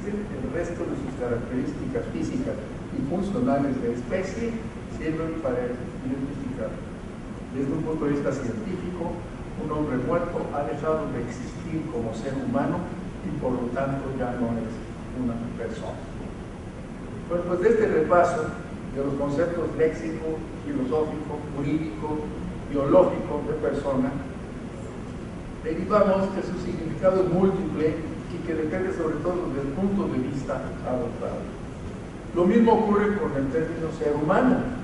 existen, el resto de sus características físicas y funcionales de especie sirven para identificar. Desde un punto de vista científico, un hombre muerto ha dejado de existir como ser humano y por lo tanto ya no es una persona. Bueno, pues de este repaso de los conceptos léxico, filosófico, jurídico, biológico de persona, derivamos que su significado es múltiple y que depende sobre todo del punto de vista adoptado. Lo mismo ocurre con el término ser humano,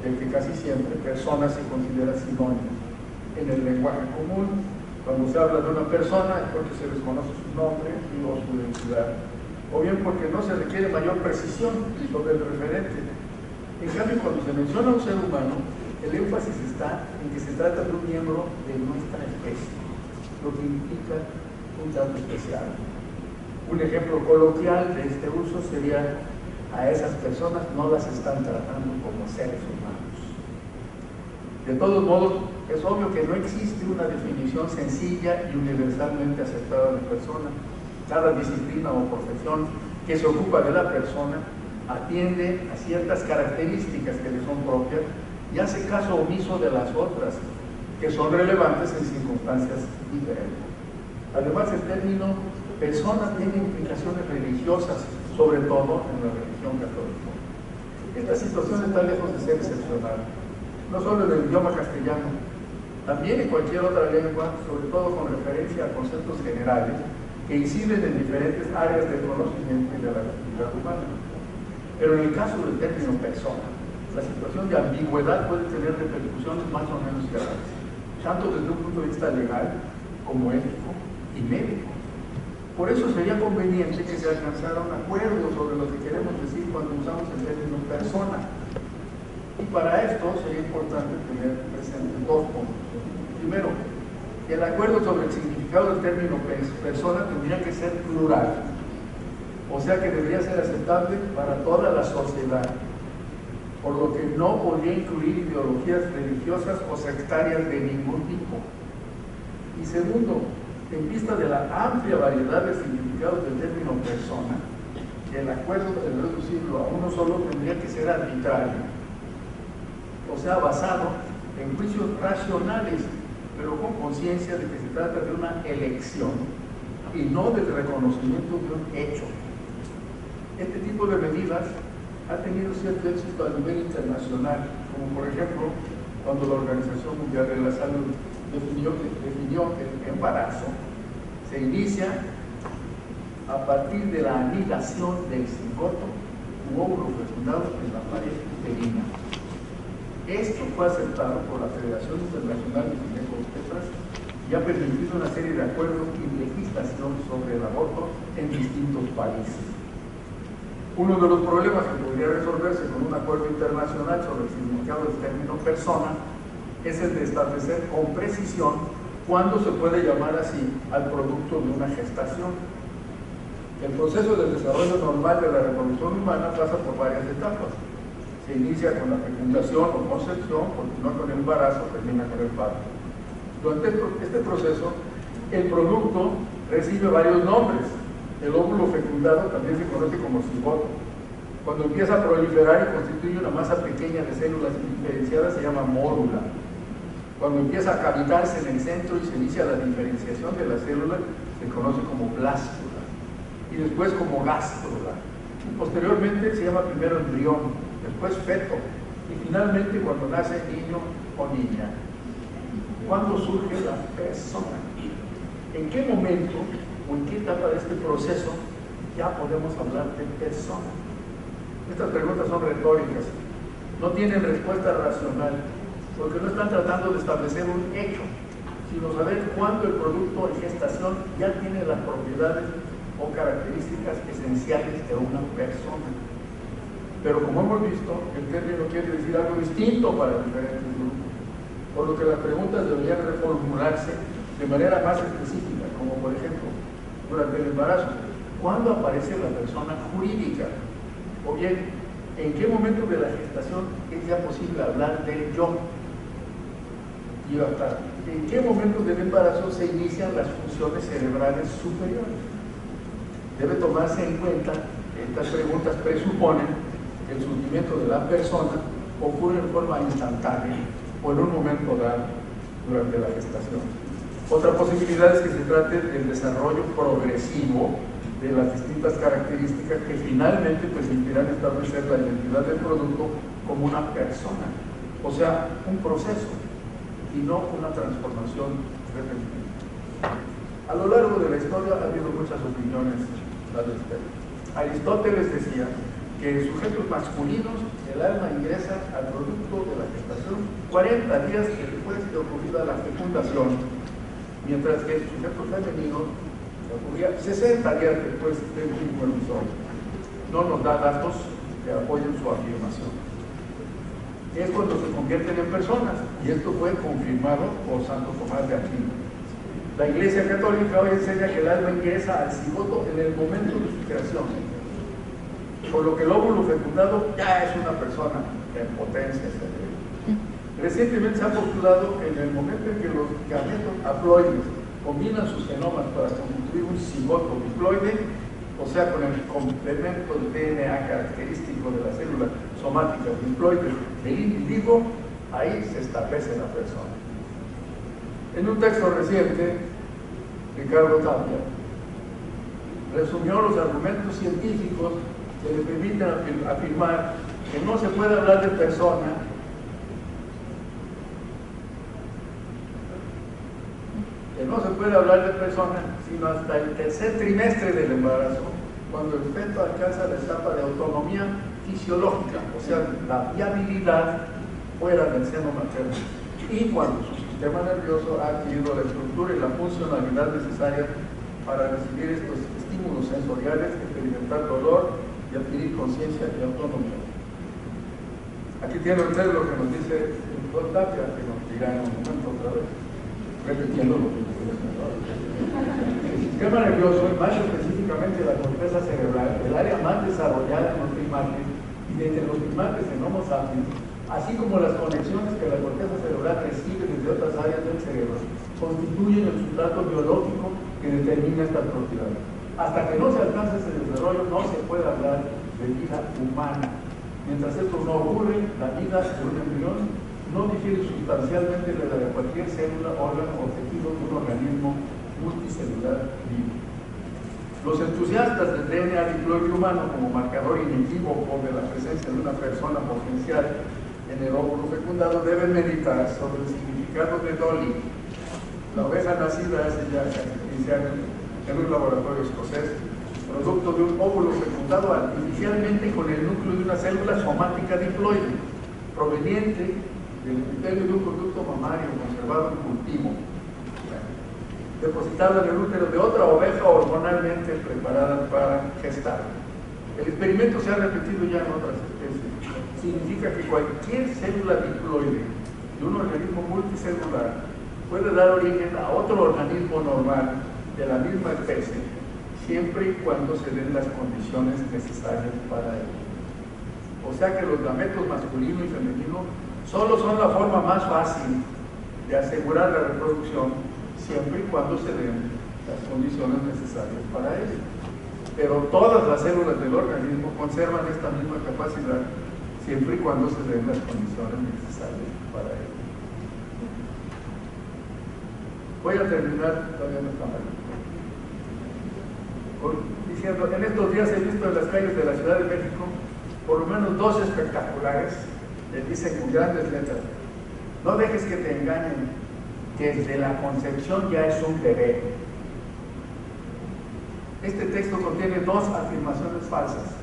del que casi siempre persona se considera sinónimo. En el lenguaje común, cuando se habla de una persona es porque se desconoce su nombre o su identidad, o bien porque no se requiere mayor precisión sobre el referente. En cambio, cuando se menciona a un ser humano, el énfasis está en que se trata de un miembro de nuestra especie, lo que implica un trato especial. Un ejemplo coloquial de este uso sería: a esas personas no las están tratando como seres humanos. De todos modos, es obvio que no existe una definición sencilla y universalmente aceptada de persona. Cada disciplina o profesión que se ocupa de la persona atiende a ciertas características que le son propias y hace caso omiso de las otras, que son relevantes en circunstancias diferentes. Además, el término persona tiene implicaciones religiosas, sobre todo en la religión católica. Esta situación está lejos de ser excepcional, no solo en el idioma castellano, también en cualquier otra lengua, sobre todo con referencia a conceptos generales que inciden en diferentes áreas del conocimiento y de la actividad humana. Pero en el caso del término persona, la situación de ambigüedad puede tener repercusiones más o menos graves, tanto desde un punto de vista legal como ético y médico. Por eso sería conveniente que se alcanzara un acuerdo sobre lo que queremos decir cuando usamos el término persona. Y para esto sería importante tener presente dos puntos. Primero, el acuerdo sobre el significado del término persona tendría que ser plural, o sea que debería ser aceptable para toda la sociedad, por lo que no podría incluir ideologías religiosas o sectarias de ningún tipo. Y segundo, en vista de la amplia variedad de significados del término persona, el acuerdo de reducirlo a uno solo tendría que ser arbitrario, o sea, basado en juicios racionales, pero con conciencia de que se trata de una elección y no del reconocimiento de un hecho. Este tipo de medidas ha tenido cierto éxito a nivel internacional, como por ejemplo cuando la Organización Mundial de la Salud definió que el embarazo se inicia a partir de la anidación del cigoto u óvulo fecundado en la pared uterina. Esto fue aceptado por la Federación Internacional de Ginecobstetras y ha permitido una serie de acuerdos y legislación sobre el aborto en distintos países. Uno de los problemas que podría resolverse con un acuerdo internacional sobre el significado del término persona es el de establecer con precisión cuándo se puede llamar así al producto de una gestación. El proceso del desarrollo normal de la reproducción humana pasa por varias etapas. Se inicia con la fecundación o concepción, continúa con el embarazo, termina con el parto. Durante este proceso, el producto recibe varios nombres. El óvulo fecundado también se conoce como cigoto. Cuando empieza a proliferar y constituye una masa pequeña de células diferenciadas, se llama mórula. Cuando empieza a cavitarse en el centro y se inicia la diferenciación de las células, se conoce como blástula, y después como gástrula. Y posteriormente se llama primero embrión, después feto, y finalmente cuando nace niño o niña. ¿Cuándo surge la persona? ¿En qué momento o en qué etapa de este proceso ya podemos hablar de persona? Estas preguntas son retóricas, no tienen respuesta racional, porque no están tratando de establecer un hecho, sino saber cuándo el producto en gestación ya tiene las propiedades o características esenciales de una persona. Pero como hemos visto, el término quiere decir algo distinto para diferentes grupos, por lo que las preguntas deberían reformularse de manera más específica, como por ejemplo, durante el embarazo, ¿cuándo aparece la persona jurídica? O bien, ¿en qué momento de la gestación es ya posible hablar del yo? Y hasta, ¿en qué momento del embarazo se inician las funciones cerebrales superiores? debe tomarse en cuenta que estas preguntas presuponen que el surgimiento de la persona ocurre en forma instantánea o en un momento dado durante la gestación. Otra posibilidad es que se trate del desarrollo progresivo de las distintas características que finalmente permitirán establecer la identidad del producto como una persona, o sea, un proceso y no una transformación repentina. A lo largo de la historia ha habido muchas opiniones al respecto. Aristóteles decía que en sujetos masculinos el alma ingresa al producto de la gestación 40 días después de ocurrida la fecundación, mientras que el sujeto femenino ocurría 60 días después del mismo episodio. No nos da datos que apoyen su afirmación. Es cuando se convierten en personas, y esto fue confirmado por Santo Tomás de Aquino. La Iglesia Católica hoy enseña que el alma ingresa al cigoto en el momento de su creación, por lo que el óvulo fecundado ya es una persona en potencia cerebral. Recientemente se ha postulado que en el momento en que los gametos haploides combinan sus genomas para constituir un cigoto diploide, o sea, con el complemento de DNA característico de las células somáticas diploides del individuo, ahí se establece la persona. En un texto reciente, Ricardo Tapia resumió los argumentos científicos que le permiten afirmar que no se puede hablar de persona sino hasta el tercer trimestre del embarazo, cuando el feto alcanza la etapa de autonomía fisiológica, o sea, la viabilidad fuera del seno materno, y cuando su sistema nervioso ha adquirido la estructura y la funcionalidad necesarias para recibir estos estímulos sensoriales, experimentar dolor y adquirir conciencia y autonomía. Aquí tienen ustedes lo que nos dice el doctor Tapia, que nos dirá en un momento otra vez, repitiendo lo que nos dice. El sistema nervioso, y más específicamente la corteza cerebral, el área más desarrollada en los primates, y desde los primates en Homo sapiens, así como las conexiones que la corteza cerebral recibe desde otras áreas del cerebro, constituyen el sustrato biológico que determina estas propiedades. Hasta que no se alcance ese desarrollo, no se puede hablar de vida humana. Mientras esto no ocurre, la vida de un embrión no difiere sustancialmente de la de cualquier célula, órgano o tejido de un organismo multicelular vivo. Los entusiastas del DNA diploide humano como marcador inequívoco de la presencia de una persona potencial en el óvulo fecundado deben meditar sobre el significado de Dolly, la oveja nacida hace ya casi 15 años en un laboratorio escocés, producto de un óvulo fecundado artificialmente con el núcleo de una célula somática diploide, proveniente del epitelio de un conducto mamario conservado en cultivo, depositado en el útero de otra oveja hormonalmente preparada para gestar. El experimento se ha repetido ya en otras especies. Significa que cualquier célula diploide de un organismo multicelular puede dar origen a otro organismo normal de la misma especie, siempre y cuando se den las condiciones necesarias para ello. O sea que los gametos masculino y femenino solo son la forma más fácil de asegurar la reproducción, siempre y cuando se den las condiciones necesarias para ello. Pero todas las células del organismo conservan esta misma capacidad, siempre y cuando se den las condiciones necesarias para ello. Voy a terminar, todavía no está mal, diciendo, en estos días he visto en las calles de la Ciudad de México por lo menos 2 espectaculares que dicen con grandes letras: no dejes que te engañen, que desde la concepción ya es un bebé. Este texto contiene 2 afirmaciones falsas.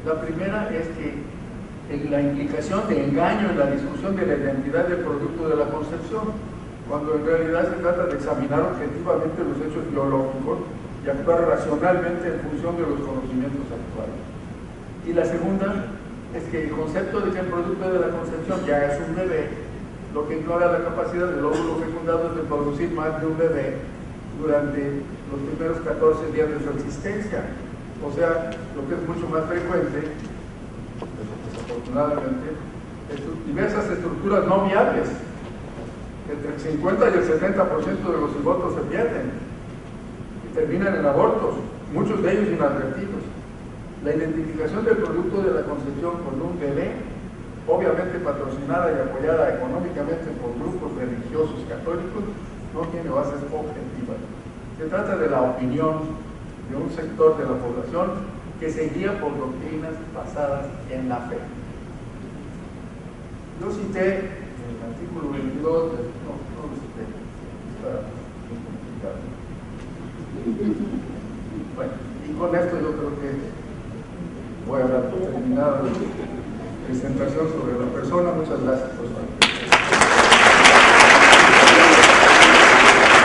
La primera es que la implicación de engaño en la discusión de la identidad del producto de la concepción, cuando en realidad se trata de examinar objetivamente los hechos biológicos y actuar racionalmente en función de los conocimientos actuales. Y la segunda es que el concepto de que el producto de la concepción ya es un bebé, lo que ignora la capacidad del óvulo fecundado de producir más de un bebé durante los primeros 14 días de su existencia. O sea, lo que es mucho más frecuente, desafortunadamente, es diversas estructuras no viables. Entre el 50 y el 70% de los cigotos se pierden y terminan en abortos. muchos de ellos inadvertidos. La identificación del producto de la concepción con un bebé, obviamente patrocinada y apoyada económicamente por grupos religiosos católicos, no tiene bases objetivas. Se trata de la opinión de un sector de la población que se guía por doctrinas basadas en la fe. Yo cité el artículo 22, no lo cité, está muy complicado. Bueno, y con esto yo creo que voy a dar por terminada la presentación sobre la persona. Muchas gracias por su atención.